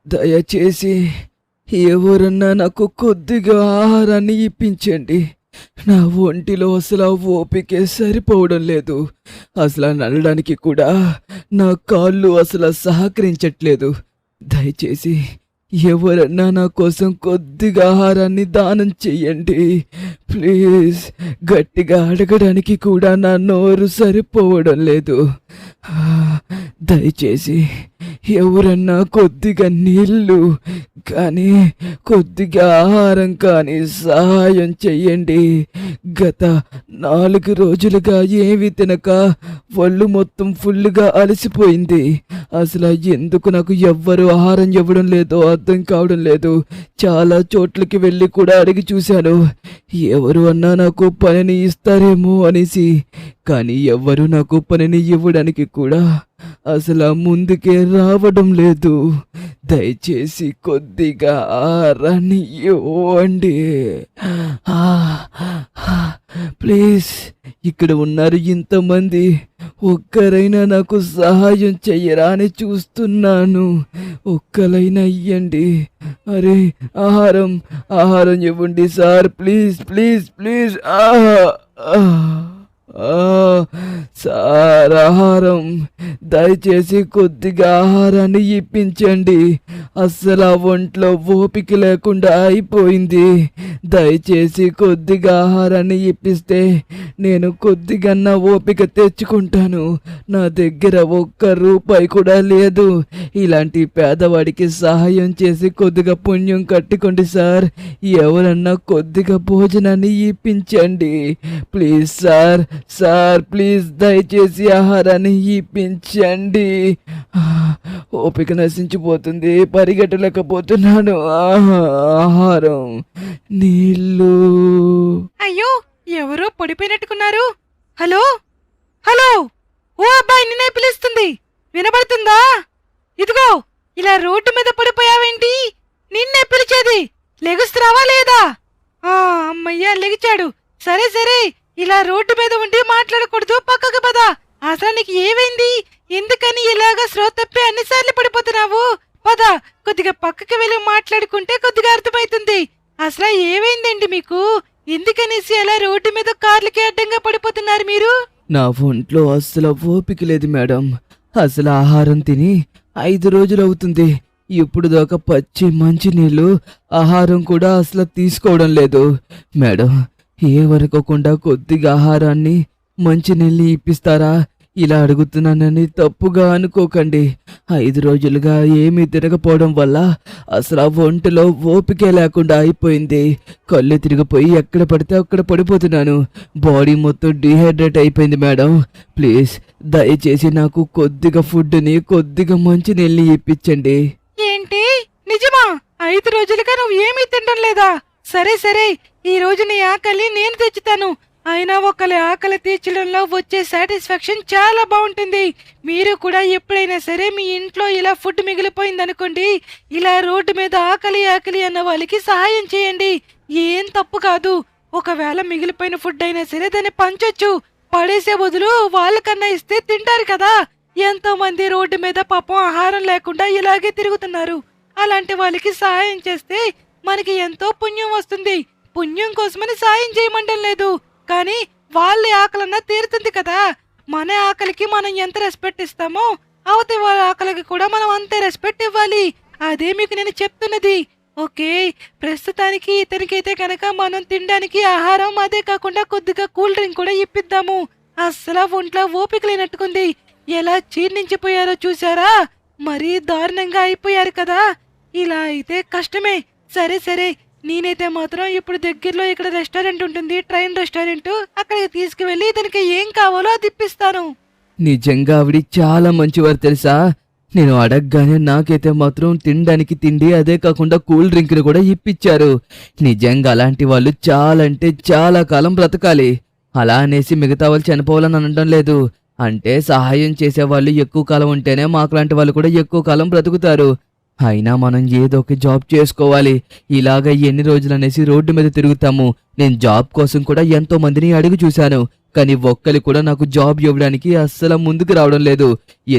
దయచేసి ఎవరన్నా నాకు కొద్దిగా ఆహారాన్ని ఇప్పించండి. నా ఒంటిలో అసలు ఓపికే సరిపోవడం లేదు. అసలు నడవడానికి కూడా నా కాళ్ళు అసలు సహకరించట్లేదు. దయచేసి ఎవరన్నా నా కోసం కొద్దిగా ఆహారాన్ని దానం చెయ్యండి ప్లీజ్. గట్టిగా అడగడానికి కూడా నా నోరు సరిపోవడం లేదు. దయచేసి ఎవరన్నా కొద్దిగా నీళ్ళు కానీ కొద్దిగా ఆహారం కానీ సహాయం చెయ్యండి. గత 4 రోజులుగా ఏమీ తినక ఒళ్ళు మొత్తం ఫుల్గా అలసిపోయింది. అసలు ఎందుకు నాకు ఎవ్వరు ఆహారం ఇవ్వడం లేదో అర్థం కావడం లేదు. చాలా చోట్లకి వెళ్ళి కూడా అడిగి చూశాను, ఎవరు అన్నా నాకు పనిని ఇస్తారేమో అనేసి. కానీ ఎవ్వరూ నాకు పనిని ఇవ్వడానికి కూడా అసలు ముందుకే రావడం లేదు. దయచేసి కొద్దిగా ఆహారాన్ని ఇవ్వండి ప్లీజ్. ఇక్కడ ఉన్నారు ఇంతమంది, ఒక్కరైనా నాకు సహాయం చెయ్యరా అని చూస్తున్నాను. ఒక్కరైనా ఇయ్యండి. అరే ఆహారం ఇవ్వండి sir, please please please. Sir ఆహారం, దయచేసి కొద్దిగా ఆహారాన్ని ఇప్పించండి. అస్సలు ఒంట్లో ఓపిక లేకుండా అయిపోయింది. దయచేసి కొద్దిగా ఆహారాన్ని ఇప్పిస్తే నేను కొద్దిగా ఓపిక తెచ్చుకుంటాను. నా దగ్గర ₹1 కూడా లేదు. ఇలాంటి పేదవాడికి సహాయం చేసి కొద్దిగా పుణ్యం కట్టుకోండి సార్. ఎవరన్నా కొద్దిగా భోజనాన్ని ఇప్పించండి ప్లీజ్ సార్ ప్లీజ్. దయచేసి ఆహారాన్ని ఇప్పించండి. ఓపిక నశించిపోతుంది, పరిగెట్టలేకపోతున్నాను. ఆహారం, నీళ్ళు. అయ్యో, ఎవరో పడిపోయినట్టుకున్నారు. హలో హలో, ఓ అబ్బాయి, నిన్నే పిలుస్తుంది, వినబడుతుందా? ఇదిగో, ఇలా రోడ్డు మీద పడిపోయావేంటి? నిన్నే పిలిచేది, లెగుస్తున్నావా లేదా? అమ్మయ్యా, లెగిచాడు. సరే సరే, ఇలా రోడ్డు మీద ఉండి మాట్లాడకూడదు, పక్కకు పద. అసలు నీకు ఏమైంది? ఎందుకని ఇలాగా స్పృహ తప్పి అన్నిసార్లు పడిపోతున్నావు? పద, కొద్దిగా పక్కకి వెళ్ళి మాట్లాడుకుంటే కొద్దిగా అర్థమైతుంది. అసలు ఏమైందండి మీకు? ఎందుకనేసి అలా రోడ్డు మీద కార్లకి అడ్డంగా పడిపోతున్నారు మీరు? నా ఒంట్లో అస్సలు ఓపిక లేదు మేడం. అసలు ఆహారం తిని 5 రోజులు అవుతుంది. ఇప్పుడు దాకా పచ్చి మంచినీళ్ళు, ఆహారం కూడా అసలు తీసుకోవడం లేదు మేడం. ఏమనుకోకుండా కొద్దిగా ఆహారాన్ని మంచినీళ్ళు ఇప్పిస్తారా? ఇలా అడుగుతున్నానని తప్పుగా అనుకోకండి. 5 రోజులుగా ఏమీ తిరగపోవడం వల్ల అసలు ఒంటిలో ఓపికే లేకుండా అయిపోయింది. కళ్ళు తిరిగిపోయి ఎక్కడ పడితే అక్కడ పడిపోతున్నాను. బాడీ మొత్తం డిహైడ్రేట్ అయిపోయింది మేడం. ప్లీజ్ దయచేసి నాకు కొద్దిగా ఫుడ్ని, కొద్దిగా మంచినీళ్ళని ఇప్పించండి. ఏంటి, నిజమా? 5 రోజులుగా నువ్వు ఏమీ తినడం లేదా? సరే సరే, ఈ రోజు నీ ఆకలి నేను తెచ్చుతాను. అయినా ఒకరి ఆకలి తీర్చడంలో వచ్చే సాటిస్ఫాక్షన్ చాలా బాగుంటుంది. మీరు కూడా ఎప్పుడైనా సరే మీ ఇంట్లో ఇలా ఫుడ్ మిగిలిపోయిందనుకోండి, ఇలా రోడ్డు మీద ఆకలి ఆకలి అన్న వాళ్ళకి సహాయం చేయండి. ఏం తప్పు కాదు. ఒకవేళ మిగిలిపోయిన ఫుడ్ అయినా సరే దాన్ని పంచొచ్చు. పడేసే బదులు వాళ్ళకన్నా ఇస్తే తింటారు కదా. ఎంతో మంది రోడ్డు మీద పాపం ఆహారం లేకుండా ఇలాగే తిరుగుతున్నారు. అలాంటి వాళ్ళకి సహాయం చేస్తే మనకి ఎంతో పుణ్యం వస్తుంది. పుణ్యం కోసమని సాయం చేయమంటం లేదు, కానీ వాళ్ళ ఆకలన్నా తీరుతుంది కదా. మన ఆకలికి మనం ఎంత రెస్పెక్ట్ ఇస్తామో అవతలి వాళ్ళ ఆకలికి కూడా మనం అంతే రెస్పెక్ట్ ఇవ్వాలి. అదే మీకు నేను చెప్తున్నది. ఓకే, ప్రస్తుతానికి ఇతనికైతే కనుక మనం తినడానికి ఆహారం, అదే కాకుండా కొద్దిగా కూల్ డ్రింక్ కూడా ఇప్పిద్దాము. అస్సలు ఒంట్లో ఓపిక లేనట్టుకుంది. ఎలా జీర్ణించిపోయారో చూసారా? మరీ దారుణంగా అయిపోయారు కదా. ఇలా అయితే కష్టమే. సరే సరే, నేనైతే మాత్రం ఇప్పుడు దగ్గరలో ఇక్కడ రెస్టారెంట్ ఉంటుంది, ట్రైన్ రెస్టారెంట్, అక్కడికి తీసుకువెళ్ళి ఇతనికి ఏం కావాలో అది ఇప్పిస్తాను. నిజంగా ఆవిడ చాలా మంచివారు తెలుసా. నేను అడగగానే నాకైతే మాత్రం తినడానికి తిండి, అదే కాకుండా కూల్ డ్రింక్ని కూడా ఇప్పించారు. నిజంగా అలాంటి వాళ్ళు చాలా అంటే చాలా కాలం బ్రతకాలి. అలా అనేసి మిగతా వాళ్ళు చనిపోవాలని అనడం లేదు. అంటే సహాయం చేసేవాళ్ళు ఎక్కువ కాలం ఉంటేనే మాకులాంటి వాళ్ళు కూడా ఎక్కువ కాలం బ్రతుకుతారు. అయినా మనం ఏదో ఒక జాబ్ చేసుకోవాలి. ఇలాగ ఎన్ని రోజులు అనేసి రోడ్డు మీద తిరుగుతాము. నేను జాబ్ కోసం కూడా ఎంతో మందిని అడిగి చూశాను, కానీ ఒక్కరు కూడా నాకు జాబ్ ఇవ్వడానికి అస్సలు ముందుకు రావడం లేదు.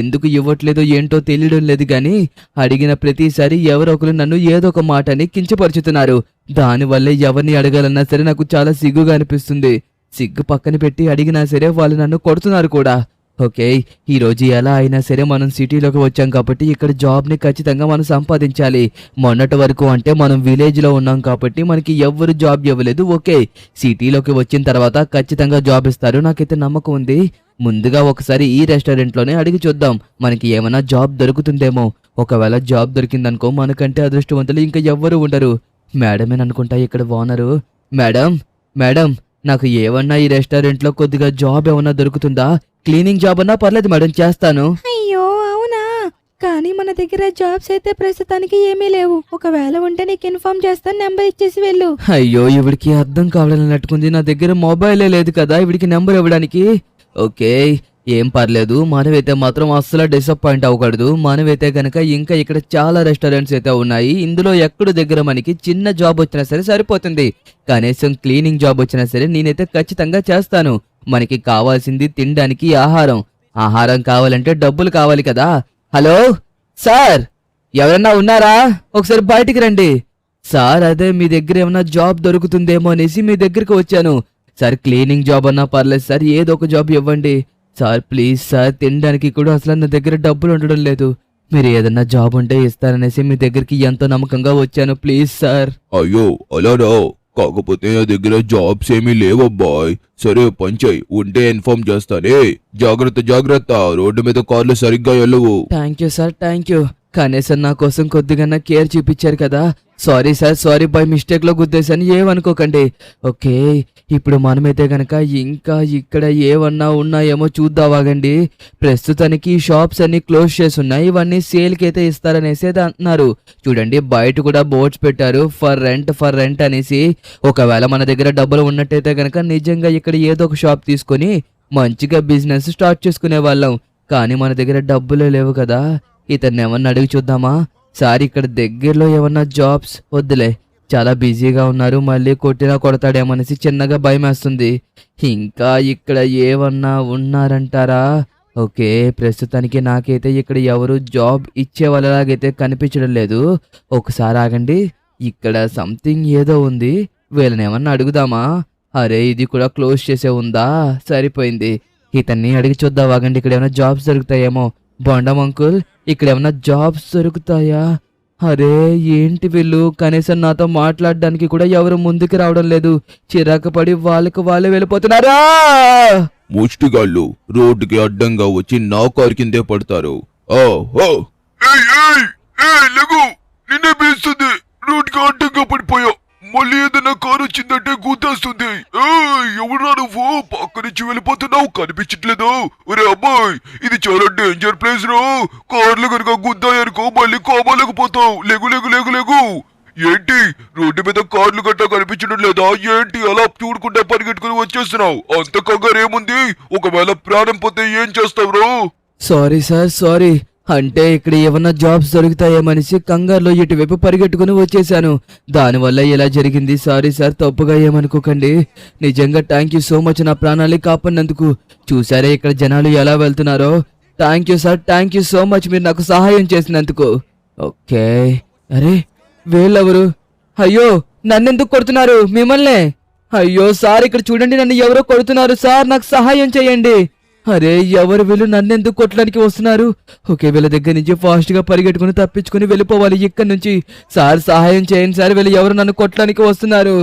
ఎందుకు ఇవ్వట్లేదో ఏంటో తెలియడం లేదు కానీ అడిగిన ప్రతిసారి ఎవరో ఒకరు నన్ను ఏదో ఒక మాటని కించపరుచుతున్నారు. దానివల్లే ఎవరిని అడగాలన్నా సరే నాకు చాలా సిగ్గుగా అనిపిస్తుంది. సిగ్గు పక్కన పెట్టి అడిగినా సరే వాళ్ళు నన్ను కొడుతున్నారు కూడా. ఓకే, ఈరోజు ఎలా అయినా సరే మనం సిటీలోకి వచ్చాం కాబట్టి ఇక్కడ జాబ్ని ఖచ్చితంగా మనం సంపాదించాలి. మొన్నటి వరకు అంటే మనం విలేజ్లో ఉన్నాం కాబట్టి మనకి ఎవ్వరు జాబ్ ఇవ్వలేదు. ఓకే, సిటీలోకి వచ్చిన తర్వాత ఖచ్చితంగా జాబ్ ఇస్తారు, నాకైతే నమ్మకం ఉంది. ముందుగా ఒకసారి ఈ రెస్టారెంట్లోనే అడిగి చూద్దాం, మనకి ఏమైనా జాబ్ దొరుకుతుందేమో. ఒకవేళ జాబ్ దొరికిందనుకో మనకంటే అదృష్టవంతులు ఇంకా ఎవ్వరు ఉండరు. మేడమేననుకుంటా ఇక్కడ ఓనరు. మేడం మేడం, నాకు ఏమన్నా ఈ రెస్టారెంట్లో కొద్దిగా జాబ్ ఏమన్నా దొరుకుతుందా? క్లీనింగ్ జాబ్ అన్నా పర్లేదు మేడం, చేస్తాను. అయ్యో అవునా, కానీ మన దగ్గర జాబ్స్ అయితే ప్రస్తుతానికి ఏమీ లేవు. ఒకవేళ ఉంటే నీకు ఇన్ఫార్మ్ చేస్తాను, నెంబర్ ఇచ్చేసి వెళ్ళు. అయ్యో, ఇవిడికి అర్థం కావాలన్నట్టుకుంది. నా దగ్గర మొబైలే లేదు కదా ఇవిడికి నెంబర్ ఇవ్వడానికి. ఓకే, ఏం పర్లేదు. మనమైతే మాత్రం అస్సలు డిసప్పాయింట్ అవ్వకూడదు. మనమైతే గనక ఇంకా ఇక్కడ చాలా రెస్టారెంట్స్ అయితే ఉన్నాయి. ఇందులో ఎక్కడ దగ్గర మనకి చిన్న జాబ్ వచ్చినా సరే సరిపోతుంది. కనీసం క్లీనింగ్ జాబ్ వచ్చినా సరే నేనైతే ఖచ్చితంగా చేస్తాను. మనకి కావాల్సింది తినడానికి ఆహారం. ఆహారం కావాలంటే డబ్బులు కావాలి కదా. హలో సార్, ఎవరన్నా ఉన్నారా? ఒకసారి బయటికి రండి. సార్, అదే మీ దగ్గర ఏమన్నా జాబ్ దొరుకుతుందేమో అనేసి మీ దగ్గరికి వచ్చాను. సార్, క్లీనింగ్ జాబ్ అన్నా పర్లేదు సార్, ఏదో ఒక జాబ్ ఇవ్వండి సార్. ప్లీజ్ సార్, తినడానికి కూడా అసలు నా దగ్గర డబ్బులు ఉండడం లేదు. మీరు ఏదన్నా జాబ్ ఉంటే ఇస్తారనేసి మీ దగ్గరికి ఎంతో నమ్మకంగా వచ్చాను. Please sir. అయ్యో అలానా, కాకపోతే నా దగ్గర జాబ్స్ ఏమీ లేవబ్బాయ్. సరే పంచాయ్, ఉంటే ఇన్ఫార్మ్ చేస్తానే. జాగ్రత్త జాగ్రత్త, రోడ్డు మీద కార్లు సరిగ్గా వెళ్ళవు. Thank you sir, thank you. కనీసం నా కోసం కొద్దిగా కేర్ చూపించారు కదా. సారీ సార్, సారీ, బై మిస్టేక్లో గుద్దేశాను, ఏమనుకోకండి. ఓకే, ఇప్పుడు మనమైతే గనక ఇంకా ఇక్కడ ఏమన్నా ఉన్నాయేమో చూద్దావాగండి. ప్రస్తుతానికి షాప్స్ అన్ని క్లోజ్ చేసి ఉన్నాయి. ఇవన్నీ సేల్కి అయితే ఇస్తారనేసి అంటున్నారు. చూడండి, బయట కూడా బోర్డ్స్ పెట్టారు, ఫర్ రెంట్ అనేసి. ఒకవేళ మన దగ్గర డబ్బులు ఉన్నట్టయితే గనక నిజంగా ఇక్కడ ఏదో ఒక షాప్ తీసుకొని మంచిగా బిజినెస్ స్టార్ట్ చేసుకునే వాళ్ళం. కానీ మన దగ్గర డబ్బులే లేవు కదా. ఇతన్ని ఏమన్నా అడిగి చూద్దామా? సార్, ఇక్కడ దగ్గరలో ఏమన్నా జాబ్స్? వద్దులే, చాలా బిజీగా ఉన్నారు, మళ్ళీ కొట్టినా కొడతాడేమనేసి చిన్నగా భయం వేస్తుంది. ఇంకా ఇక్కడ ఏమన్నా ఉన్నారంటారా? ఓకే, ప్రస్తుతానికి నాకైతే ఇక్కడ ఎవరు జాబ్ ఇచ్చే వాళ్ళలాగైతే కనిపించడం లేదు. ఒకసారి ఆగండి, ఇక్కడ సంథింగ్ ఏదో ఉంది. వీళ్ళని ఏమన్నా అడుగుదామా? అరే, ఇది కూడా క్లోజ్ చేసే ఉందా? సరిపోయింది. ఇతన్ని అడిగి చూద్దాం ఆగండి, ఇక్కడ ఏమైనా జాబ్స్ దొరుకుతాయేమో. బొండం అంకుల్, ఇక్కడ ఏమైనా జాబ్స్ దొరుకుతాయా? అరే, ఏంటి వీళ్ళు కనీసం నాతో మాట్లాడడానికి కూడా ఎవరు ముందుకు రావడం లేదు. చిరాకు పడి వాళ్ళకి వాళ్ళే వెళ్ళిపోతున్నారా? ముష్టిగాళ్ళు రోడ్డుకి అడ్డంగా వచ్చి నా కారు కిందే పడతారు. నిన్నే పీస్తుంది, రోడ్డుకి అడ్డంగా పడిపోయావు. మళ్ళీ ఏదైనా కారు వచ్చిందంటే గుద్దేస్తుంది. ఎవరా నువ్వు? పక్క నుంచి వెళ్ళిపోతున్నావు, కనిపించట్లేదు. ఒరే అబ్బాయి, ఇది చాలా డేంజర్ ప్లేస్ రా. కార్లు కనుక గుద్దాయనుకో మళ్ళీ కోమాలకు పోతావు. లేగు లేగు లేగు లేగు. ఏంటి రోడ్డు మీద కార్లు గట్టా కనిపించడం లేదా? ఏంటి అలా చూడుకుంటే పరిగెట్టుకుని వచ్చేస్తున్నావు? అంత కంగారు ఏముంది? ఒకవేళ ప్రాణం పోతే ఏం చేస్తావు? Sorry sir, sorry. అంటే ఇక్కడ ఏమన్నా జాబ్స్ దొరుకుతాయేమనేసి కంగారులో ఇటువైపు పరిగెట్టుకుని వచ్చేసాను. దానివల్ల ఇలా జరిగింది. సారీ సార్, తప్పుగా ఏమనుకోకండి. నిజంగా థ్యాంక్ యూ సో మచ్ నా ప్రాణాన్ని కాపాడినందుకు. చూసారే ఇక్కడ జనాలు ఎలా వెళ్తున్నారో. Thank you sir, thank you so much, మీరు నాకు సహాయం చేసినందుకు. ఓకే, అరే వీళ్ళెవరు? అయ్యో, నన్నెందుకు కొడుతున్నారు? మిమ్మల్నే? అయ్యో సార్, ఇక్కడ చూడండి, నన్ను ఎవరో కొడుతున్నారు సార్, నాకు సహాయం చేయండి. అరే, ఎవరు వీళ్ళు? నన్నెందుకు కొట్టడానికి వస్తున్నారు? ఓకే, వీళ్ళ దగ్గర నుంచి ఫాస్ట్ గా పరిగెట్టుకుని తప్పించుకుని వెళ్ళిపోవాలి ఇక్కడ నుంచి. సార్, సహాయం చేయండి సార్, వీళ్ళు ఎవరు నన్ను కొట్టడానికి వస్తున్నారు?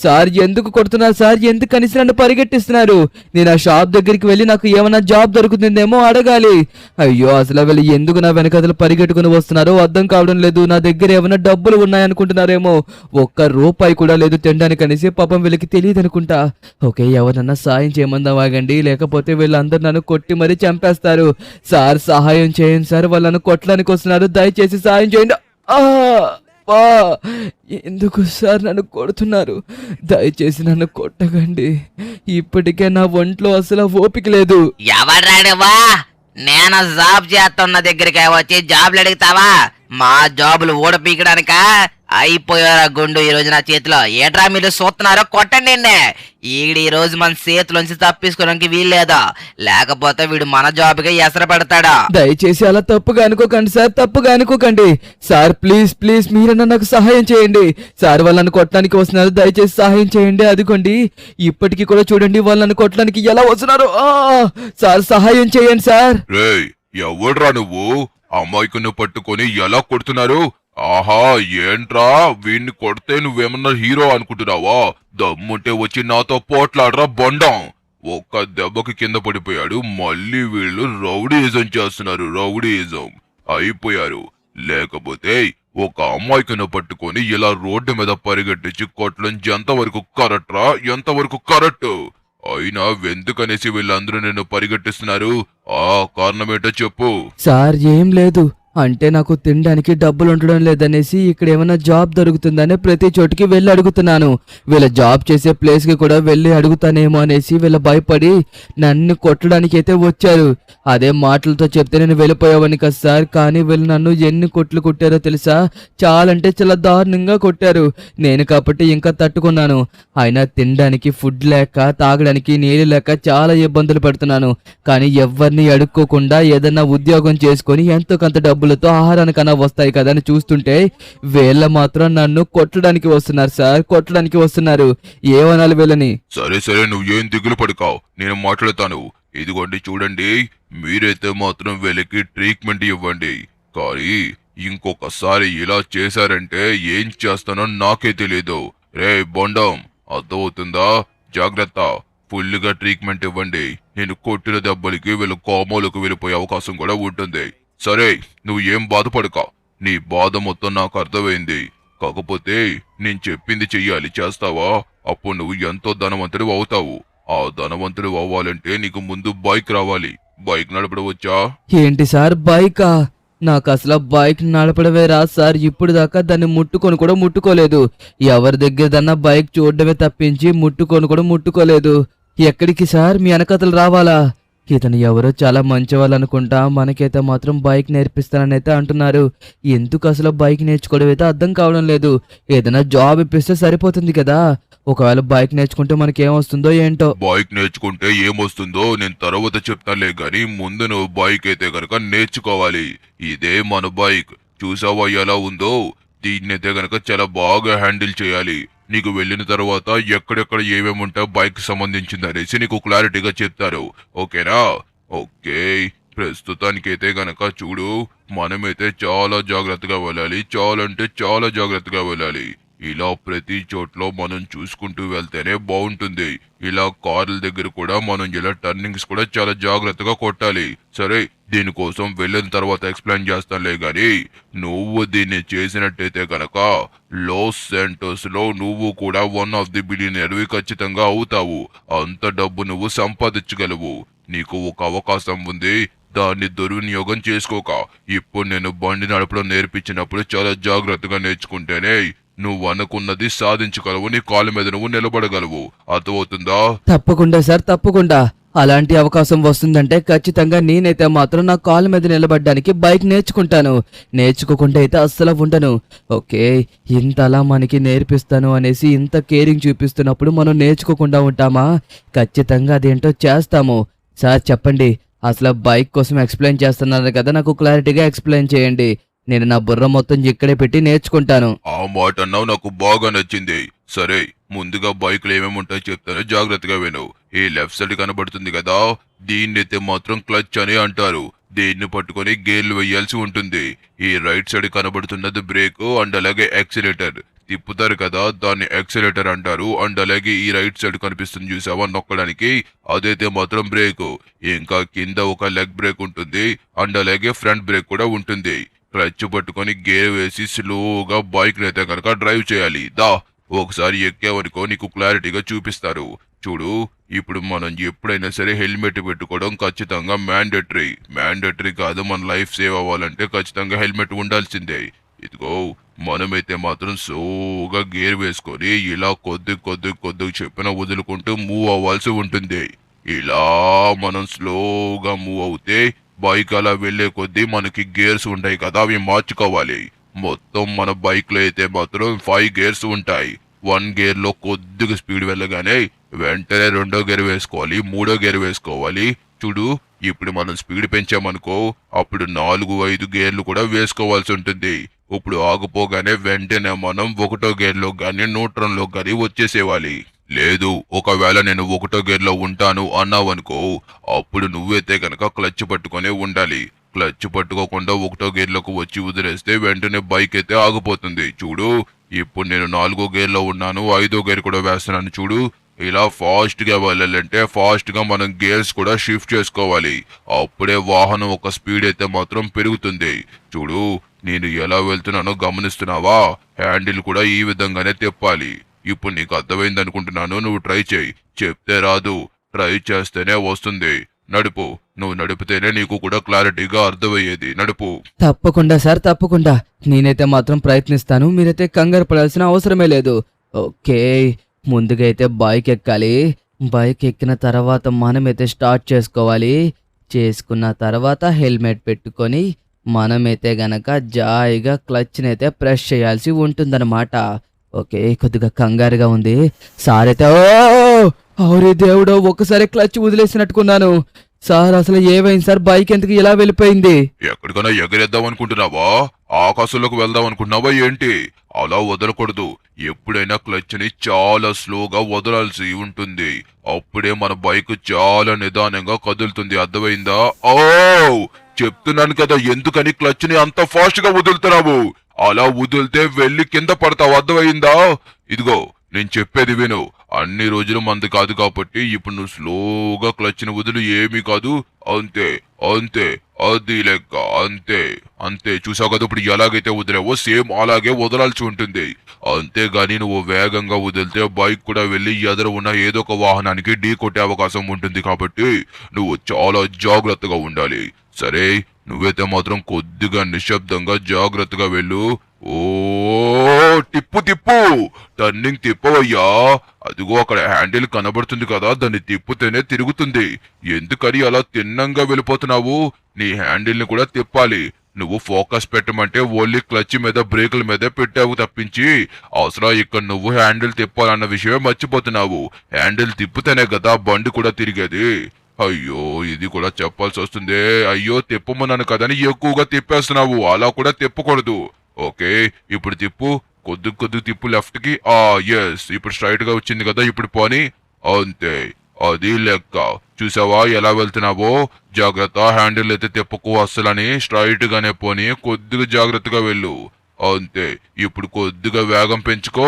సార్, ఎందుకు కొడుతున్నారు సార్? ఎందుకు కనీసం నన్ను పరిగెట్టిస్తున్నారు? నేను ఆ షాప్ దగ్గరికి వెళ్ళి నాకు ఏమైనా జాబ్ దొరుకుతుందేమో అడగాలి. అయ్యో, అసలు వీళ్ళు ఎందుకు నా వెనకదలు పరిగెట్టుకుని వస్తున్నారో అర్థం కావడం లేదు. నా దగ్గర ఏమైనా డబ్బులు ఉన్నాయనుకుంటున్నారేమో. ₹1 కూడా లేదు తినడానికి అనేసి. పాపం వీళ్ళకి తెలియదు అనుకుంటా. ఓకే, ఎవరన్నా సాయం చేయమందా వాగండి, లేకపోతే వీళ్ళందరూ నన్ను కొట్టి మరీ చంపేస్తారు. సార్, సహాయం చేయండి సార్, వాళ్ళను కొట్టడానికి వస్తున్నారు, దయచేసి సహాయం చేయండి. ఎందుకు సార్ నన్ను కొడుతున్నారు? దయచేసి నన్ను కొట్టకండి. ఇప్పటికే నా ఒంట్లో అసలు ఓపిక లేదు. ఎవడ్రాడువా? నేను జాబ్ చేస్తున్న దగ్గరికి వచ్చి జాబ్లు అడుగుతావా? మా జాబులు ఊడపీకడానిక అయిపోయారా గుండు ఈ రోజు నా చేతిలో. ఏట్రా మీరు చూస్తున్నారో కొట్టండి ఈడు ఈ రోజు మన చేతిలోంచి తప్పించుకోవడానికి వీల్లేదా, లేకపోతే వీడు మన జాబ్కి ఎసరు పెడతాడా. దయచేసి అలా తప్పుగా అనుకోకండి సార్, తప్పుగా అనుకోకండి సార్. ప్లీజ్ ప్లీజ్ మీరన్నా నాకు సహాయం చేయండి సార్. వాళ్ళని కొట్టడానికి వస్తున్నారు, దయచేసి సహాయం చేయండి. అదిగోండి ఇప్పటికీ కూడా చూడండి వాళ్ళని కొట్టడానికి ఎలా వస్తున్నారు. సార్ సహాయం చేయండి సార్. రేయ్ ఎవడ్రా నువ్వు? అమ్మాయికును పట్టుకొని ఎలా కొడుతున్నారు? ఆహా ఏంట్రా వీణ్ణి కొడితే నువ్వేమన్నా హీరో అనుకుంటున్నావా? దమ్ముంటే వచ్చి నాతో పోట్లాడరా బొండం. ఒక్క దెబ్బకి కింద పడిపోయాడు. మళ్ళీ వీళ్ళు రౌడీయిజం చేస్తున్నారు, రౌడీయిజం అయిపోయారు. లేకపోతే ఒక అమ్మాయికును పట్టుకొని ఇలా రోడ్డు మీద పరిగెట్టించి కొట్టడం ఎంతవరకు కరెక్ట్ రా? ఎంతవరకు కరెక్ట్? అయినా ఎందుకనేసి వీళ్ళందరూ నిన్ను పరిగెట్టిస్తున్నారు? ఆ కారణమేంటో చెప్పు. సార్ ఏం లేదు, అంటే నాకు తినడానికి డబ్బులు ఉండడం లేదనేసి ఇక్కడ ఏమైనా జాబ్ దొరుకుతుందనే ప్రతి చోటికి వెళ్ళి అడుగుతున్నాను. వీళ్ళ జాబ్ చేసే ప్లేస్కి కూడా వెళ్ళి అడుగుతానేమో అనేసి వీళ్ళ భయపడి నన్ను కొట్టడానికి అయితే వచ్చారు. అదే మాటలతో చెప్తే నేను వెళ్ళిపోయావని కదా సార్. కానీ వీళ్ళు నన్ను ఎన్ని కొట్లు కొట్టారో తెలుసా? చాలా అంటే చాలా దారుణంగా కొట్టారు. నేను కాబట్టి ఇంకా తట్టుకున్నాను. అయినా తినడానికి ఫుడ్ లేక, తాగడానికి నీళ్ళు లేక చాలా ఇబ్బందులు పడుతున్నాను. కానీ ఎవరిని అడుక్కోకుండా ఏదన్నా ఉద్యోగం చేసుకొని ఎంతో కొంత డబ్బులతో ఆహారానికన్నా వస్తాయి కదా అని చూస్తుంటే వీళ్ళ మాత్రం నన్ను కొట్టడానికి వస్తున్నారు సార్, కొట్టడానికి వస్తున్నారు. ఏమనాలి వీళ్ళని? సరే సరే నువ్వేం దిగులు పడుకావు, నేను మాట్లాడతాను. ఇదిగోండి చూడండి, మీరైతే మాత్రం వీళ్ళకి ట్రీట్మెంట్ ఇవ్వండి. కానీ ఇంకొకసారి ఇలా చేశారంటే ఏం చేస్తానో నాకే తెలీదు. రే బొండం అర్థమవుతుందా? జాగ్రత్త, ఫుల్గా ట్రీట్మెంట్ ఇవ్వండి. నేను కొట్టిన దెబ్బలకి వీళ్ళు కోమోలకు వెళ్ళిపోయే అవకాశం కూడా ఉంటుంది. సరే నువ్వు ఏం బాధపడక, నీ బాధ మొత్తం నాకు అర్థమైంది. కాకపోతే నేను చెప్పింది చెయ్యాలి, చేస్తావా? అప్పుడు నువ్వు ఎంతో ధనవంతుడు అవుతావు. ఆ ధనవంతుడు అవ్వాలంటే నీకు ముందు బైక్ రావాలి. బైక్ నడపడం వచ్చా? ఏంటి సార్ బైకా? నాకు అసలు బైక్ నడపడమే రాదు సార్. ఇప్పుడు దాకా దాన్ని ముట్టుకొని కూడా ముట్టుకోలేదు. ఎవరి దగ్గరదన్నా బైక్ చూడడమే తప్పించి ముట్టుకొని కూడా ముట్టుకోలేదు. ఎక్కడికి సార్? మీ వెనకతలు రావాలా? ఇతను ఎవరో చాలా మంచివాళ్ళు అనుకుంటా. మనకైతే మాత్రం బైక్ నేర్పిస్తానని అయితే అంటున్నారు. ఎందుకు అసలు బైక్ నేర్చుకోవడం అయితే అర్థం కావడం లేదు. ఏదైనా జాబ్ ఇప్పిస్తే సరిపోతుంది కదా. ఒకవేళ బైక్ నేర్చుకుంటే మనకేమొస్తుందో ఏంటో. బైక్ నేర్చుకుంటే ఏమొస్తుందో నేను తర్వాత చెప్తానులే గాని ముందు నువ్వు బైక్ అయితే గనక నేర్చుకోవాలి. ఇదే మన బైక్, చూసావా ఎలా ఉందో? దీన్నైతే గనక చాలా బాగా హ్యాండిల్ చేయాలి. నీకు వెళ్ళిన తర్వాత ఎక్కడెక్కడ ఏమేమి ఉంటాయో బైక్ సంబంధించింది అనేసి నీకు క్లారిటీగా చెప్తారు. ఓకేనా? ఓకే, ప్రస్తుతానికైతే గనక చూడు, మనమైతే చాలా జాగ్రత్తగా వెళ్ళాలి. చాలా అంటే చాలా జాగ్రత్తగా వెళ్ళాలి. ఇలా ప్రతి చోట్లో మనం చూసుకుంటూ వెళ్తేనే బాగుంటుంది. ఇలా కార్ల దగ్గర కూడా మనం ఇలా టర్నింగ్స్ కూడా చాలా జాగ్రత్తగా కొట్టాలి. సరే, దీనికోసం వెళ్ళిన తర్వాత ఎక్స్ప్లెయిన్ చేస్తానులే గాని నువ్వు దీన్ని చేసినట్టయితే కనుక లాస్ సెంటోస్ లో నువ్వు కూడా వన్ ఆఫ్ ది బిలియనర్వి ఖచ్చితంగా అవుతావు. అంత డబ్బు నువ్వు సంపాదించగలవు. నీకు ఒక అవకాశం ఉంది, దాన్ని దుర్వినియోగం చేసుకోక. ఇప్పుడు నేను బండి నడపడం నేర్పించినప్పుడు చాలా జాగ్రత్తగా నేర్చుకుంటేనే నువ్వు అనుకున్నది సాధించగలవు. నీ కాళ్ళ మీద నువ్వు నిలబడగలవు. అర్థమవుతుందా? తప్పకుండా సార్, తప్పకుండా. అలాంటి అవకాశం వస్తుందంటే ఖచ్చితంగా నేనైతే మాత్రం నా కాళ్ళ మీద నిలబడడానికి బైక్ నేర్చుకుంటాను. నేర్చుకోకుండా అయితే అస్సలు ఉండను. ఓకే, ఇంతలా మనకి నేర్పిస్తాను అనేసి ఇంత కేరింగ్ చూపిస్తున్నప్పుడు మనం నేర్చుకోకుండా ఉంటామా? ఖచ్చితంగా అదేంటో చేస్తాము. సార్ చెప్పండి, అసలు బైక్ కోసం ఎక్స్ప్లెయిన్ చేస్తున్నారు కదా, నాకు క్లారిటీగా ఎక్స్ప్లెయిన్ చేయండి. నేను నా బుర్ర మొత్తం ఇక్కడే పెట్టి నేర్చుకుంటాను. ఆ మాట అన్నావు, నాకు బాగా నచ్చింది. సరే, ముందుగా బైక్లు ఏమేమి ఉంటాయో చెప్తాను, జాగ్రత్తగా విను. ఈ లెఫ్ట్ సైడ్ కనబడుతుంది కదా, దీన్నైతే మాత్రం క్లచ్ అని అంటారు. దీన్ని పట్టుకొని గేర్లు వేయాల్సి ఉంటుంది. ఈ రైట్ సైడ్ కనబడుతున్నది బ్రేక్ అండ్ అలాగే యాక్సిలేటర్. తిప్పుతారు కదా, దాన్ని యాక్సిలేటర్ అంటారు. అండ్ అలాగే ఈ రైట్ సైడ్ కనిపిస్తుంది చూసావా నొక్కడానికి, అదైతే మాత్రం బ్రేక్. ఇంకా కింద ఒక లెగ్ బ్రేక్ ఉంటుంది అండ్ అలాగే ఫ్రంట్ బ్రేక్ కూడా ఉంటుంది. క్లచ్ పట్టుకొని గేర్ వేసి స్లోగా బైక్ అయితే కనుక డ్రైవ్ చేయాలి. దా, ఒకసారి ఎక్కావనుకో నీకు క్లారిటీగా చూపిస్తారు. చూడు, ఇప్పుడు మనం ఎప్పుడైనా సరే హెల్మెట్ పెట్టుకోవడం ఖచ్చితంగా మ్యాండేటరీ కాదు. మన లైఫ్ సేవ్ అవ్వాలంటే ఖచ్చితంగా హెల్మెట్ ఉండాల్సిందే. ఇదిగో, మనమైతే మాత్రం స్లోగా గేర్ వేసుకొని ఇలా కొద్ది చెప్పిన వదులుకుంటూ మూవ్ అవ్వాల్సి ఉంటుంది. ఇలా మనం స్లోగా మూవ్ అవుతే బైక్ అలా వెళ్లే కొద్దీ మనకి గేర్స్ ఉంటాయి కదా, అవి మార్చుకోవాలి. మొత్తం మన బైక్ లో అయితే మాత్రం 5 గేర్స్ ఉంటాయి. 1 గేర్ లో కొద్దిగా స్పీడ్ వెళ్ళగానే వెంటనే 2వ గేర్ వేసుకోవాలి, 3వ గేర్ వేసుకోవాలి. చూడు, ఇప్పుడు మనం స్పీడ్ పెంచామనుకో అప్పుడు 4-5 గేర్లు కూడా వేసుకోవాల్సి ఉంటుంది. ఇప్పుడు ఆగిపోగానే వెంటనే మనం 1వ గేర్ లో గాని న్యూట్రల్ లో గాని వచ్చేసేవాలి. లేదు, ఒకవేళ నేను 1వ గేర్ లో ఉంటాను అన్నావనుకో అప్పుడు నువ్వైతే గనక క్లచ్ పట్టుకునే ఉండాలి. క్లచ్ పట్టుకోకుండా 1వ గేర్ లోకి వచ్చి వదిలేస్తే వెంటనే బైక్ అయితే ఆగిపోతుంది. చూడు, ఇప్పుడు నేను 4వ గేర్ లో ఉన్నాను, 5వ గేర్ కూడా వేస్తున్నాను. చూడు, ఇలా ఫాస్ట్ గా వెళ్ళాలంటే ఫాస్ట్ గా మనం గేర్స్ కూడా షిఫ్ట్ చేసుకోవాలి. అప్పుడే వాహనం ఒక స్పీడ్ అయితే మాత్రం పెరుగుతుంది. చూడు, నేను ఎలా వెళ్తున్నానో గమనిస్తున్నావా? హ్యాండిల్ కూడా ఈ విధంగానే తిప్పాలి. ఇప్పుడు నీకు అర్థమైంది అనుకుంటున్నాను. నువ్వు ట్రై చేయి. చెప్తే రాదు, ట్రై చేస్తేనే వస్తుంది. నడుపు. నువ్వు నడిపితేనే నీకు కూడా క్లారిటీగా అర్థమయ్యేది. నడుపు. తప్పకుండా సార్, తప్పకుండా. నేనైతే మాత్రం ప్రయత్నిస్తాను. మీరైతే కంగారు పడాల్సిన అవసరమే లేదు. ఓకే, ముందుగా అయితే బైక్ ఎక్కాలి. బైక్ ఎక్కిన తర్వాత మనమైతే స్టార్ట్ చేసుకోవాలి. చేసుకున్న తర్వాత హెల్మెట్ పెట్టుకొని మనమైతే గనక జాయిగా క్లచ్నైతే ప్రెస్ చేయాల్సి ఉంటుందన్నమాట. ఓకే, కొద్దిగా కంగారుగా ఉంది. సార్ అయితే అవురే దేవుడో, ఒక్కసారి క్లచ్ వదిలేసినట్టుకున్నాను. సార్ అసలు ఏమైంది సార్? బైక్ ఎందుకు ఇలా వెళ్ళిపోయింది? ఎక్కడికైనా ఎగరేద్దాం అనుకుంటున్నావా? ఆకాశంలోకి వెళ్దాం అనుకుంటున్నావా ఏంటి? అలా వదలకూడదు. ఎప్పుడైనా క్లచ్ ని చాలా స్లోగా వదలాల్సి ఉంటుంది. అప్పుడే మన బైక్ చాలా నిదానంగా కదులుతుంది. అర్థమైందా? ఓ, చెప్తున్నాను కదా, ఎందుకని క్లచ్ ని అంత ఫాస్ట్ గా వదులుతున్నావు? అలా వదిలితే వెళ్లి కింద పడతావు. అర్థమైందా? ఇదిగో, నేను చెప్పేది విను. అన్ని రోజులు మంది కాదు కాబట్టి ఇప్పుడు నువ్వు స్లోగా క్లచ్ ని వదిలి ఏమీ కాదు. అంతే అంతే, అది లెక్క. అంతే అంతే. చూసావు కదా, ఇప్పుడు ఎలాగైతే వదిలేవో సేమ్ అలాగే వదలాల్సి ఉంటుంది. అంతేగాని నువ్వు వేగంగా వదిలితే బైక్ కూడా వెళ్లి ఎదుర ఉన్న ఏదో ఒక వాహనానికి ఢీ కొట్టే అవకాశం ఉంటుంది. కాబట్టి నువ్వు చాలా జాగ్రత్తగా ఉండాలి. సరే, నువ్వైతే మాత్రం కొద్దిగా నిశ్శబ్దంగా జాగ్రత్తగా వెళ్ళు. ఓ, తిప్పు తిప్పు, టర్నింగ్ తిప్పవయ్యా. అదిగో అక్కడ హ్యాండిల్ కనబడుతుంది కదా, దాన్ని తిప్పుతేనే తిరుగుతుంది. ఎందుకని అలా తిన్నంగా వెళ్ళిపోతున్నావు? నీ హ్యాండిల్ ని కూడా తిప్పాలి. నువ్వు ఫోకస్ పెట్టమంటే ఓన్లీ క్లచ్ మీద బ్రేకుల మీద పెట్టావు తప్పించి అసలు ఇక్కడ నువ్వు హ్యాండిల్ తిప్పాలన్న విషయమే మర్చిపోతున్నావు. హ్యాండిల్ తిప్పుతేనే కదా బండి కూడా తిరిగేది. అయ్యో, ఇది కూడా చెప్పాల్సి వస్తుంది. అయ్యో, తిప్పమన్నాను కదని ఎక్కువగా తిప్పేస్తున్నావు. అలా కూడా తిప్పకూడదు. ఓకే, ఇప్పుడు తిప్పు. కొద్ది తిప్పు లెఫ్ట్ కి. ఎస్, ఇప్పుడు స్ట్రైట్ గా వచ్చింది కదా, ఇప్పుడు పోని. అంతే, అది లెక్క. చూసావా ఎలా వెళ్తున్నావో? జాగ్రత్త, హ్యాండిల్ అయితే తిప్పకు అస్సలని. స్ట్రైట్ గానే పోని, కొద్దిగా జాగ్రత్తగా వెళ్ళు. అంతే, ఇప్పుడు కొద్దిగా వేగం పెంచుకో.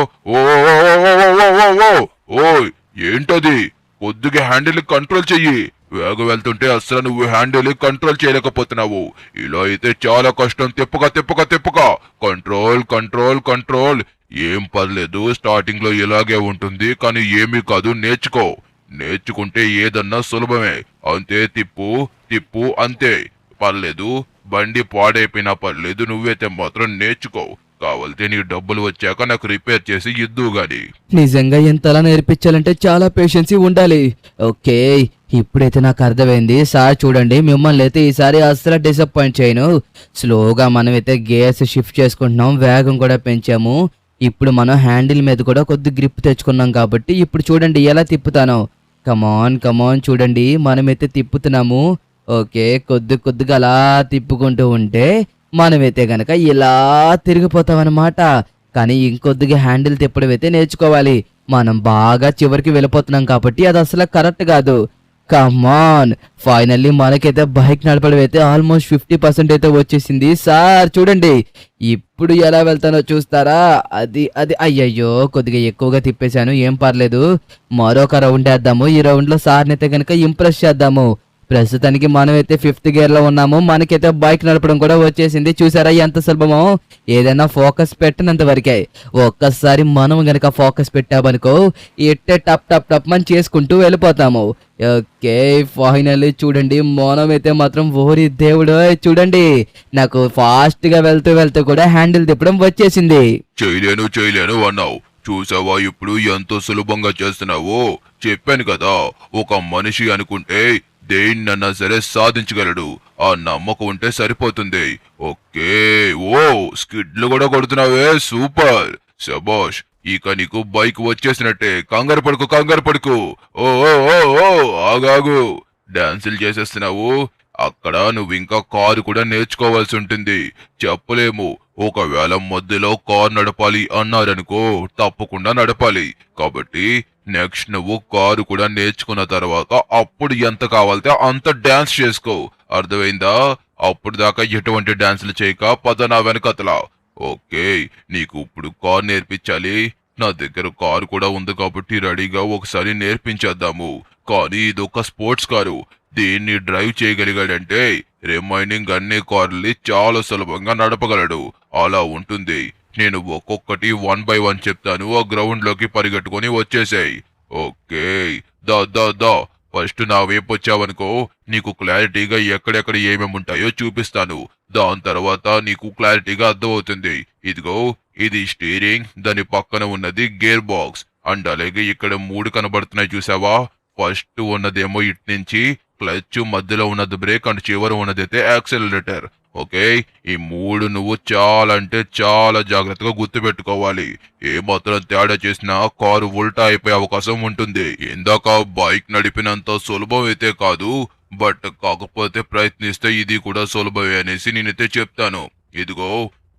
ఓ, ఏంటది? కొద్దిగా హ్యాండిల్ కంట్రోల్ చెయ్యి. వేగం వెళ్తుంటే అస్సలు నువ్వు హ్యాండిల్ కంట్రోల్ చేయలేకపోతున్నావు. ఇలా అయితే చాలా కష్టం. తిప్పక. Control control control. ఏం పర్లేదు, స్టార్టింగ్ లో ఇలాగే ఉంటుంది, కానీ ఏమీ కాదు. నేర్చుకుంటే ఏదన్నా సులభమే. అంతే, తిప్పు అంతే. పర్లేదు, బండి పాడైపోయినా పర్లేదు, నువ్వైతే మాత్రం నేర్చుకో. కావాలంటే నీ డబ్బులు వచ్చాక నాకు రిపేర్ చేసి ఇద్దు గాని. నిజంగా ఎంతలా నేర్పించాలంటే చాలా పేషెన్సీ ఉండాలి. ఓకే, ఇప్పుడైతే నాకు అర్థమైంది. సార్ చూడండి, మిమ్మల్ని అయితే ఈసారి అస్సలు డిసప్పాయింట్ చేయను. స్లోగా మనమైతే గేర్స్ షిఫ్ట్ చేసుకుంటున్నాం, వేగం కూడా పెంచాము. ఇప్పుడు మనం హ్యాండిల్ మీద కూడా కొద్ది గ్రిప్ తెచ్చుకున్నాం కాబట్టి ఇప్పుడు చూడండి ఎలా తిప్పుతాను. కమాన్ చూడండి, మనమైతే తిప్పుతున్నాము. ఓకే, కొద్దిగా అలా తిప్పుకుంటూ ఉంటే మనమైతే గనక ఇలా తిరిగిపోతామన్నమాట. కానీ ఇంకొద్దిగా హ్యాండిల్ తిప్పడం అయితే నేర్చుకోవాలి. మనం బాగా చివరికి వెళ్ళిపోతున్నాం కాబట్టి అది అసలు కరెక్ట్ కాదు. కమాన్, ఫైనల్లీ మనకైతే బైక్ నడపడం అయితే ఆల్మోస్ట్ 50% అయితే వచ్చేసింది. సార్ చూడండి, ఇప్పుడు ఎలా వెళ్తానో చూస్తారా? అది అయ్యయ్యో, కొద్దిగా ఎక్కువగా తిప్పేశాను. ఏం పర్లేదు, మరొక రౌండ్ వేద్దాము. ఈ రౌండ్ లో సార్ని అయితే కనుక ఇంప్రెస్ చేద్దాము. ప్రస్తుతానికి మనమైతే 5th గేర్ లో ఉన్నాము. మనకైతే బైక్ నడపడం కూడా వచ్చేసింది. చూసారా ఎంత సులభమో? ఏదైనా ఫోకస్ పెట్టినంత వరకే. ఒక్కసారి మనం గనక ఫోకస్ పెట్టామనుకో ఇట్టే టప్ మనం చేసుకుంటూ వెళ్ళిపోతాము. ఓకే, ఫైనల్లీ చూడండి, మనమైతే మాత్రం ఓరి దేవుడు, చూడండి నాకు ఫాస్ట్ గా వెళ్తూ కూడా హ్యాండిల్ తిప్పడం వచ్చేసింది. చేయలేను అన్నావు. చూసావా ఇప్పుడు ఎంతో సులభంగా చేస్తున్నావు? చెప్పాను కదా, ఒక మనిషి అనుకుంటే దేన్నన్నా సరే సాధించగలడు. ఆ నమ్మకం ఉంటే సరిపోతుంది. ఓకే. ఓ స్కిడ్లు కూడా కొడుతున్నావే, సూపర్, శబాష్. ఇక నీకు బైక్ వచ్చేసినట్టే. కంగారు పడుకు. ఓ ఓ ఓ ఓ ఆగాగు. డాన్సులు చేసేస్తున్నావు. అక్కడ నువ్వు ఇంకా కారు కూడా నేర్చుకోవాల్సి ఉంటుంది. చెప్పలేము, ఒకవేళ మధ్యలో కారు నడపాలి అన్నారనుకో, తప్పకుండా నడపాలి. కాబట్టి నెక్స్ట్ నువ్వు కారు కూడా నేర్చుకున్న తర్వాత అప్పుడు ఎంత కావాలితే అంత డాన్స్ చేసుకో. అర్థమైందా? అప్పుడు దాకా ఎటువంటి డాన్సులు చేయక పద నా వెనకతలా. ఓకే, నీకు ఇప్పుడు కారు నేర్పించాలి. నా దగ్గర కారు కూడా ఉంది కాబట్టి రెడీగా ఒకసారి నేర్పించేద్దాము. కానీ ఇదొక స్పోర్ట్స్ కారు. దీన్ని డ్రైవ్ చేయగలిగాడంటే రిమైనింగ్ అన్ని కార్లని చాలా సులభంగా నడపగలడు. అలా ఉంటుంది. నేను ఒక్కొక్కటి 1 by 1 చెప్తాను. ఆ గ్రౌండ్ లోకి పరిగెట్టుకుని వచ్చేసాయి. ఓకే, దా ఫస్ట్ నా వైపు వచ్చావనుకో, నీకు క్లారిటీగా ఎక్కడెక్కడ ఏమేమి ఉంటాయో చూపిస్తాను. దాని తర్వాత నీకు క్లారిటీగా అర్థమవుతుంది. ఇదిగో, ఇది స్టీరింగ్, దాని పక్కన ఉన్నది గేర్ బాక్స్. అండ్ అలాగే ఇక్కడ 3 కనబడుతున్నాయి చూసావా? ఫస్ట్ ఉన్నదేమో ఇటు నుంచి క్లచ్, మధ్యలో ఉన్నది బ్రేక్, అండ్ చివర ఉన్నదైతే యాక్సిలరేటర్. ఓకే, ఈ 3 నువ్వు చాలా అంటే చాలా జాగ్రత్తగా గుర్తుపెట్టుకోవాలి. ఏ మాత్రం తేడా చేసినా కారు ఉల్టా అయిపోయే అవకాశం ఉంటుంది. ఇందాక బైక్ నడిపినంత సులభం అయితే కాదు, బట్ కాకపోతే ప్రయత్నిస్తే ఇది కూడా సులభమే అనేసి నేనైతే చెప్తాను. ఇదిగో,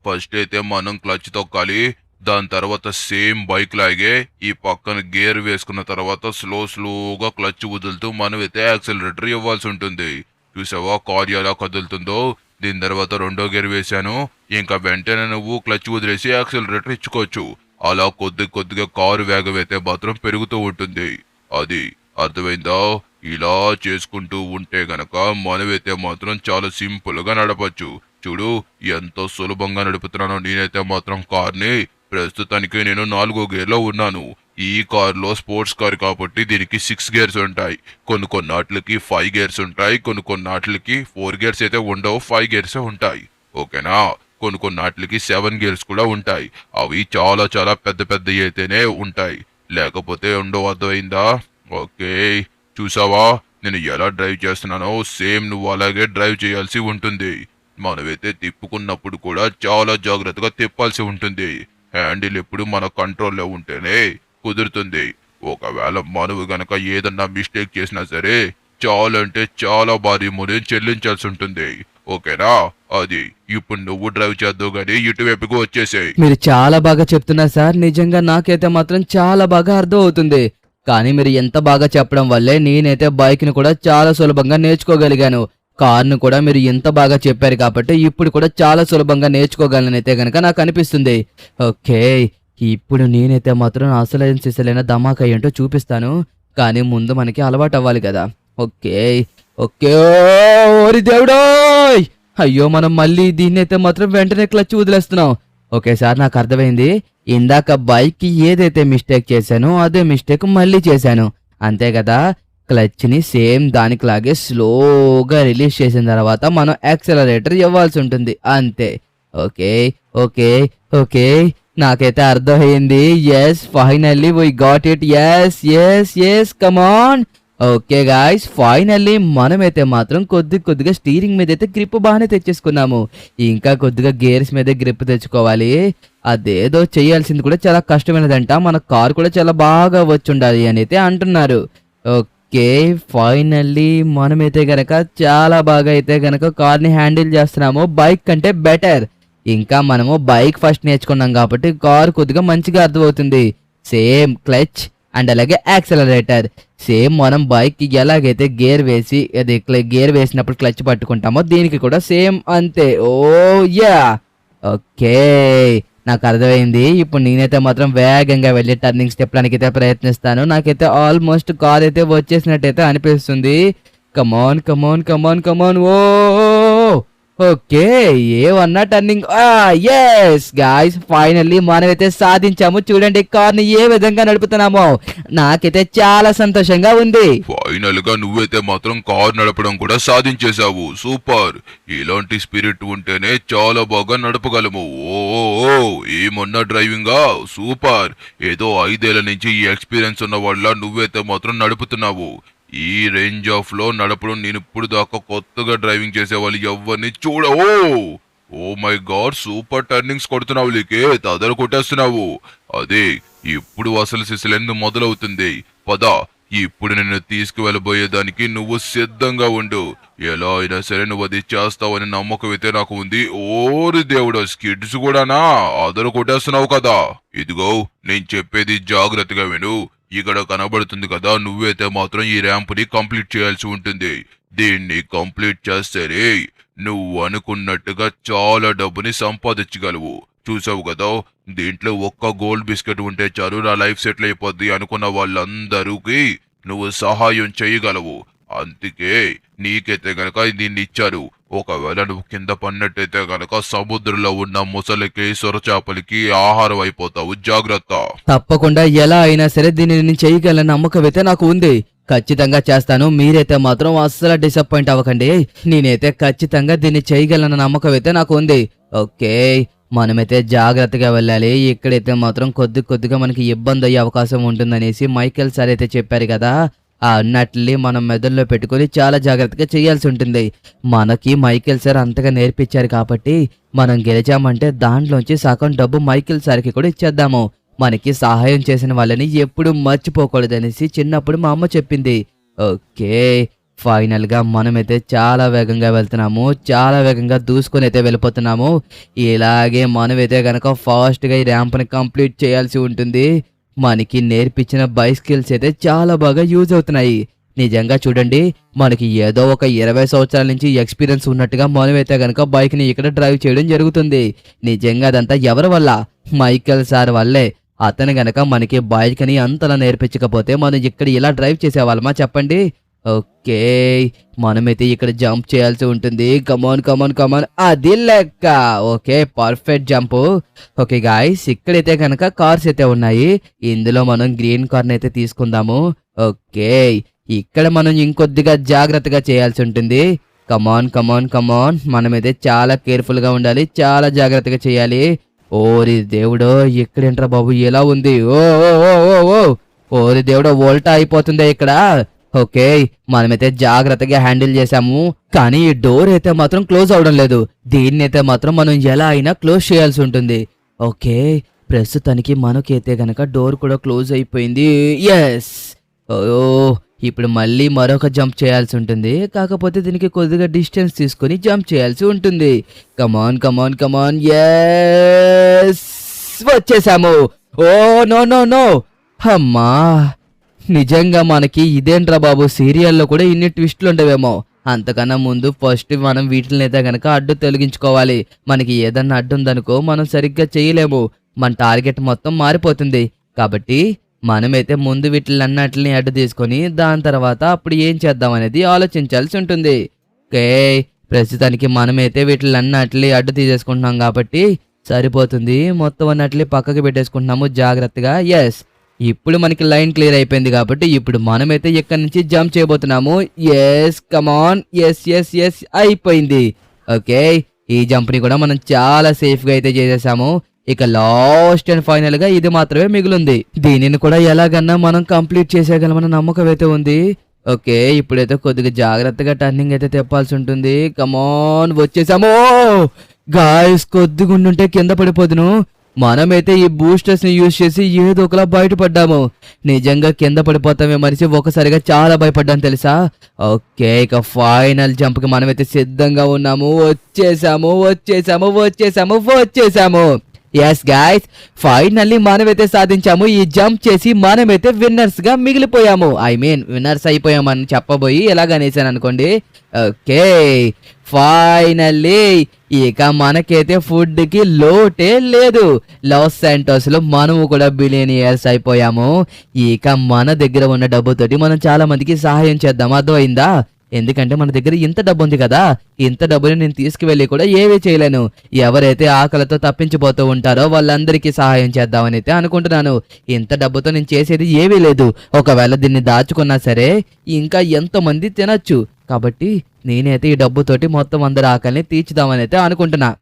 ఫస్ట్ అయితే మనం క్లచ్ తొక్కాలి. దాని తర్వాత సేమ్ బైక్ లాగే ఈ పక్కన గేర్ వేసుకున్న తర్వాత స్లోగా క్లచ్ వదులుతూ మనమైతే యాక్సిలరేటర్ ఇవ్వాల్సి ఉంటుంది. చూసావా కారు ఎలా కదులుతుందో? దీని తర్వాత 2వ గేర్ వేశాను. ఇంకా వెంటనే నువ్వు క్లచ్ వదిలేసి యాక్సిలరేటర్ ఇచ్చుకోవచ్చు. అలా కొద్దిగా కారు వేగం అయితే మాత్రం పెరుగుతూ ఉంటుంది. అది అర్థమైందా? ఇలా చేసుకుంటూ ఉంటే గనక మనమైతే మాత్రం చాలా సింపుల్ గా నడపచ్చు. చూడు ఎంతో సులభంగా నడుపుతున్నానో నేనైతే మాత్రం కార్ని. ప్రస్తుతానికి నేను 4వ గేర్లో ఉన్నాను. ఈ కారులో స్పోర్ట్స్ కార్ కాబట్టి దీనికి 6 గేర్స్ ఉంటాయి. కొన్నాట్లకి 5 గేర్స్ ఉంటాయి. కొన్నాట్లకి 4 గేర్స్ అయితే ఉండవు, 5 గేర్స్ ఉంటాయి. ఓకేనా? కొన్నాట్లకి 7 గేర్స్ కూడా ఉంటాయి. అవి చాలా చాలా పెద్ద అయితేనే ఉంటాయి, లేకపోతే ఉండవు. అర్థమైందా? ఓకే, చూసావా నేను ఎలా డ్రైవ్ చేస్తున్నానో? సేమ్ నువ్వు అలాగే డ్రైవ్ చేయాల్సి ఉంటుంది. మనమైతే తిప్పుకున్నప్పుడు కూడా చాలా జాగ్రత్తగా తిప్పాల్సి ఉంటుంది. హ్యాండిల్ ఎప్పుడు మన కంట్రోల్లో ఉంటేనే కుదురుతుంది. ఒకవేళ మనవు గనక ఏదన్నా మిస్టేక్ చేసినా సరే చాలా అంటే చాలా భారీ మూల్యం చెల్లించాల్సి ఉంటుంది. ఓకేనా? అది ఇప్పుడు నువ్వు డ్రైవ్ చేద్దావు గానీ ఇటువైపుకు వచ్చేసాయి. మీరు చాలా బాగా చెప్తున్నారు సార్. నిజంగా నాకైతే మాత్రం చాలా బాగా అర్థం అవుతుంది. కానీ మీరు ఎంత బాగా చెప్పడం వల్లే నేనైతే బైక్ ని కూడా చాలా సులభంగా నేర్చుకోగలిగాను. కార్ను కూడా మీరు ఎంత బాగా చెప్పారు కాబట్టి ఇప్పుడు కూడా చాలా సులభంగా నేర్చుకోగలనైతే గనక నాకు అనిపిస్తుంది. ఓకే, ఇప్పుడు నేనైతే మాత్రం అసలైన ధమాకా ఏంటో చూపిస్తాను. కానీ ముందు మనకి అలవాటు అవ్వాలి కదా. ఓకే ఓకే, ఓరి దేవుడోయ్! అయ్యో, మనం మళ్ళీ దీన్నైతే మాత్రం వెంటనే క్లచ్ వదిలేస్తున్నాం. ఓకే సార్, నాకు అర్థమైంది. ఇందాక బైక్ ఏదైతే మిస్టేక్ చేశానో అదే మిస్టేక్ మళ్ళీ చేశాను, అంతే కదా. క్లచ్ ని సేమ్ దానికిలాగే స్లోగా రిలీజ్ చేసిన తర్వాత మనం యాక్సిలరేటర్ ఇవ్వాల్సి ఉంటుంది, అంతే. ఓకే ఓకే ఓకే, నాకైతే అర్థమైంది. Yes, finally we got it. Yes come on. Okay guys, finally మనమైతే మాత్రం కొద్దిగా స్టీరింగ్ మీద అయితే గ్రిప్ బాగానే తెచ్చేసుకున్నాము. ఇంకా కొద్దిగా గేర్స్ మీద గ్రిప్ తెచ్చుకోవాలి. అదేదో చేయాల్సింది కూడా చాలా కష్టమైనదంట. మన కార్ కూడా చాలా బాగా వచ్చుండాలి అని అయితే అంటున్నారు. ఓకే, ఫైనల్లీ మనమైతే గనక చాలా బాగా అయితే గనక కార్ని హ్యాండిల్ చేస్తున్నాము, బైక్ కంటే బెటర్. ఇంకా మనము బైక్ ఫస్ట్ నేర్చుకున్నాం కాబట్టి కార్ కొద్దిగా మంచిగా అర్థమవుతుంది. సేమ్ క్లచ్ అండ్ అలాగే యాక్సిలరేటర్ సేమ్ మనం బైక్ కి ఎలాగైతే గేర్ వేసి గేర్ వేసినప్పుడు క్లచ్ పట్టుకుంటామో దీనికి కూడా సేమ్ అంతే. ఓ యా, ఓకే, నాకు అర్థమైంది. ఇప్పుడు నేనైతే మాత్రం వేగంగా వెళ్ళి టర్నింగ్స్ తిప్పడానికి అయితే ప్రయత్నిస్తాను. నాకైతే ఆల్మోస్ట్ కార్ అయితే వచ్చేసినట్టయితే అనిపిస్తుంది. కమాన్ కమాన్ కమాన్ కమాన్. ఓ ఓకే, ఏమన్నా టర్నింగ్. ఎస్ గాయ్స్, ఫైనల్లీ మనమైతే సాధించాము. చూడండి కార్ని ఏ విధంగా నడుపుతున్నామో, నాకైతే చాలా సంతోషంగా ఉంది. ఫైనల్ గా నువ్వైతే మాత్రం కార్ నడపడం కూడా సాధించేశావు. సూపర్. ఇలాంటి స్పిరిట్ ఉంటేనే చాలా బాగా నడపగలము. ఓ ఏమన్నా డ్రైవింగా, సూపర్. ఏదో 5 ఏళ్ల నుంచి ఈ ఎక్స్పీరియన్స్ ఉన్న వాళ్ళ నువ్వైతే మాత్రం నడుపుతున్నావు. ఈ రేంజ్ ఆఫ్ లో నడపడం నేను ఇప్పుడు దాకా కొత్తగా డ్రైవింగ్ చేసేవాళ్ళు ఎవరిని oh my god, super turnings కొడుతున్నావు లేకే, తదలు కొట్టేస్తున్నావు. అదే ఇప్పుడు అసలు సిసిలెందు మొదలవుతుంది. పద, ఇప్పుడు నిన్ను తీసుకువెళ్ళబోయేదానికి నువ్వు సిద్ధంగా ఉండు. ఎలా అయినా సరే నువ్వు అది చేస్తావని నమ్మకం అయితే నాకు ఉంది. ఓరి దేవుడు, స్కిడ్స్ కూడానా? అదలు కొట్టేస్తున్నావు కదా. ఇదిగో నేను చెప్పేది జాగ్రత్తగా విను. ఇక్కడ కనబడుతుంది కదా, నువ్వైతే మాత్రం ఈ ర్యాంపుని కంప్లీట్ చేయాల్సి ఉంటుంది. దీన్ని కంప్లీట్ చేస్తేనే నువ్వు అనుకున్నట్టుగా చాలా డబ్బుని సంపాదించగలవు. చూసావు కదా, దీంట్లో ఒక్క గోల్డ్ బిస్కెట్ ఉంటే చాలు నా లైఫ్ సెటిల్ అయిపోద్ది అనుకున్న వాళ్ళందరికీ నువ్వు సహాయం చేయగలవు. అందుకే నీకైతే గనక దీన్ని ఇచ్చారు. ఒకవేళ నువ్వు కింద పడినట్టయితే గనక సముద్రంలో ఉన్న ముసలికి సొరచాపలకి ఆహారం అయిపోతావు. జాగ్రత్త. తప్పకుండా ఎలా అయినా సరే దీన్ని నేను చేయగల నమ్మకం అయితే నాకు ఉంది. ఖచ్చితంగా చేస్తాను. మీరైతే మాత్రం అస్సలు డిసప్పాయింట్ అవ్వకండి. నేనైతే ఖచ్చితంగా దీన్ని చేయగలన నమ్మకం అయితే నాకు ఉంది. ఓకే, మనమైతే జాగ్రత్తగా వెళ్ళాలి. ఇక్కడైతే మాత్రం కొద్దిగా మనకి ఇబ్బంది అయ్యే అవకాశం ఉంటుందనేసి మైకేల్ సార్ అయితే చెప్పారు కదా. అన్నట్లే మనం మెదడులో పెట్టుకొని చాలా జాగ్రత్తగా చేయాల్సి ఉంటుంది. మనకి మైకేల్ సార్ అంతగా నేర్పించారు కాబట్టి మనం గెలిచామంటే దాంట్లోంచి సగం డబ్బు మైకేల్ సార్కి కూడా ఇచ్చేద్దాము. మనకి సహాయం చేసిన వాళ్ళని ఎప్పుడు మర్చిపోకూడదనేసి చిన్నప్పుడు మా అమ్మ చెప్పింది. ఓకే, ఫైనల్ గా మనమైతే చాలా వేగంగా వెళ్తున్నాము. చాలా వేగంగా దూసుకొని అయితే వెళ్ళిపోతున్నాము. ఇలాగే మనమైతే గనక ఫాస్ట్ గా ఈ ర్యాంప్ ని కంప్లీట్ చేయాల్సి ఉంటుంది. మనకి నేర్పించిన బైస్కిల్స్ అయితే చాలా బాగా యూజ్ అవుతున్నాయి. నిజంగా చూడండి, మనకి ఏదో ఒక 20 సంవత్సరాల నుంచి ఎక్స్పీరియన్స్ ఉన్నట్టుగా మనమైతే గనక బైక్ ని ఇక్కడ డ్రైవ్ చేయడం జరుగుతుంది. నిజంగా అదంతా ఎవరి వల్ల? మైకేల్ సార్ వల్లే. అతను గనక మనకి బైక్ ని అంతలా నేర్పించకపోతే మనం ఇక్కడ ఇలా డ్రైవ్ చేసేవాళ్ళమా చెప్పండి? ఓకే, మనమైతే ఇక్కడ జంప్ చేయాల్సి ఉంటుంది. కమాన్, అది లెక్క. Okay, perfect jump. Okay guys, ఇక్కడైతే కనుక కార్స్ అయితే ఉన్నాయి. ఇందులో మనం గ్రీన్ కార్ అయితే తీసుకుందాము. ఓకే, ఇక్కడ మనం ఇంకొద్దిగా జాగ్రత్తగా చేయాల్సి ఉంటుంది. కమాన్, మనమైతే చాలా కేర్ఫుల్ గా ఉండాలి. చాలా జాగ్రత్తగా చేయాలి. ఓరి దేవుడో, ఇక్కడేంట్రా బాబు ఎలా ఉంది? ఓరి దేవుడో, వోల్టా అయిపోతుందే ఇక్కడ. ఓకే, మనమైతే జాగ్రత్తగా హ్యాండిల్ చేసాము. కానీ ఈ డోర్ అయితే మాత్రం క్లోజ్ అవడం లేదు. దీన్ని అయితే మాత్రం మనం ఎలా అయినా క్లోజ్ చేయాల్సి ఉంటుంది. ఓకే, ప్రస్తుతానికి మనకైతే గనక డోర్ కూడా క్లోజ్ అయిపోయింది. ఎస్. ఓ, ఇప్పుడు మళ్ళీ మరొక జంప్ చేయాల్సి ఉంటుంది. కాకపోతే దీనికి కొద్దిగా డిస్టెన్స్ తీసుకొని జంప్ చేయాల్సి ఉంటుంది. కమాన్. ఎస్, వచ్చేసాము. Oh no. అమ్మా, నిజంగా మనకి ఇదేంట్రా బాబు, సీరియల్లో కూడా ఇన్ని ట్విస్టులు ఉండవేమో. అంతకన్నా ముందు ఫస్ట్ మనం వీటిని అయితే గనక అడ్డు తొలగించుకోవాలి. మనకి ఏదన్నా అడ్డు ఉందనుకో మనం సరిగ్గా చేయలేము. మన టార్గెట్ మొత్తం మారిపోతుంది. కాబట్టి మనమైతే ముందు వీటిని అన్నట్లని అడ్డు తీసుకొని దాని తర్వాత అప్పుడు ఏం చేద్దాం అనేది ఆలోచించాల్సి ఉంటుంది. ఓకే, ప్రస్తుతానికి మనమైతే వీటిని అన్నట్లే అడ్డు తీసేసుకుంటున్నాం కాబట్టి సరిపోతుంది. మొత్తం అన్నట్లే పక్కకి పెట్టేసుకుంటున్నాము జాగ్రత్తగా. ఎస్, ఇప్పుడు మనకి లైన్ క్లియర్ అయిపోయింది కాబట్టి ఇప్పుడు మనమైతే ఇక్కడ నుంచి జంప్ చేయబోతున్నాము. ఎస్, కమాన్. ఎస్, అయిపోయింది. ఓకే, ఈ జంప్ ని కూడా మనం చాలా సేఫ్ గా అయితే చేసేసాము. ఇక లాస్ట్ అండ్ ఫైనల్ గా ఇది మాత్రమే మిగిలింది. దీనిని కూడా ఎలాగన్నా మనం కంప్లీట్ చేసేయగలమన్న నమ్మకం అయితే ఉంది. ఓకే, ఇప్పుడైతే కొద్దిగా జాగ్రత్తగా టర్నింగ్ అయితే తెప్పాల్సి ఉంటుంది. కమాన్, వచ్చేసాము. గాయస్, కొద్దిగా ఉండుంటే కింద పడిపోదును. మనమైతే ఈ బూస్టర్స్ ని యూజ్ చేసి ఏదో ఒకలా బయటపడ్డాము. నిజంగా కింద పడిపోతామే మనిషి ఒకసారిగా చాలా భయపడ్డాను తెలుసా. ఓకే, ఇక ఫైనల్ జంప్ కి మనమైతే సిద్ధంగా ఉన్నాము. వచ్చేసాము. ఎస్ గాయ్స్, ఫైనల్లీ మనమైతే సాధించాము. ఈ జంప్ చేసి మనమైతే విన్నర్స్ గా మిగిలిపోయాము. విన్నర్స్ అయిపోయామని చెప్పబోయి ఎలాగనేసాను అనుకోండి. ఓకే, ఫైనల్లీ ఇక మనకైతే ఫుడ్ కి లోటే లేదు. లాస్ శాంటోస్ లో మనము కూడా బిలియనియర్స్ అయిపోయాము. ఇక మన దగ్గర ఉన్న డబ్బుతోటి మనం చాలా మందికి సహాయం చేద్దాం. అర్థమైందా? ఎందుకంటే మన దగ్గర ఇంత డబ్బు ఉంది కదా, ఇంత డబ్బుని నేను తీసుకువెళ్ళి కూడా ఏవీ చేయలేను. ఎవరైతే ఆకలితో తప్పించిపోతూ ఉంటారో వాళ్ళందరికీ సహాయం చేద్దామని అయితే అనుకుంటున్నాను. ఇంత డబ్బుతో నేను చేసేది ఏవీ లేదు. ఒకవేళ దీన్ని దాచుకున్నా సరే ఇంకా ఎంతో మంది తినచ్చు. కాబట్టి నేనైతే ఈ డబ్బుతోటి మొత్తం అందరి ఆకలిని తీర్చుదామని అయితే అనుకుంటున్నా.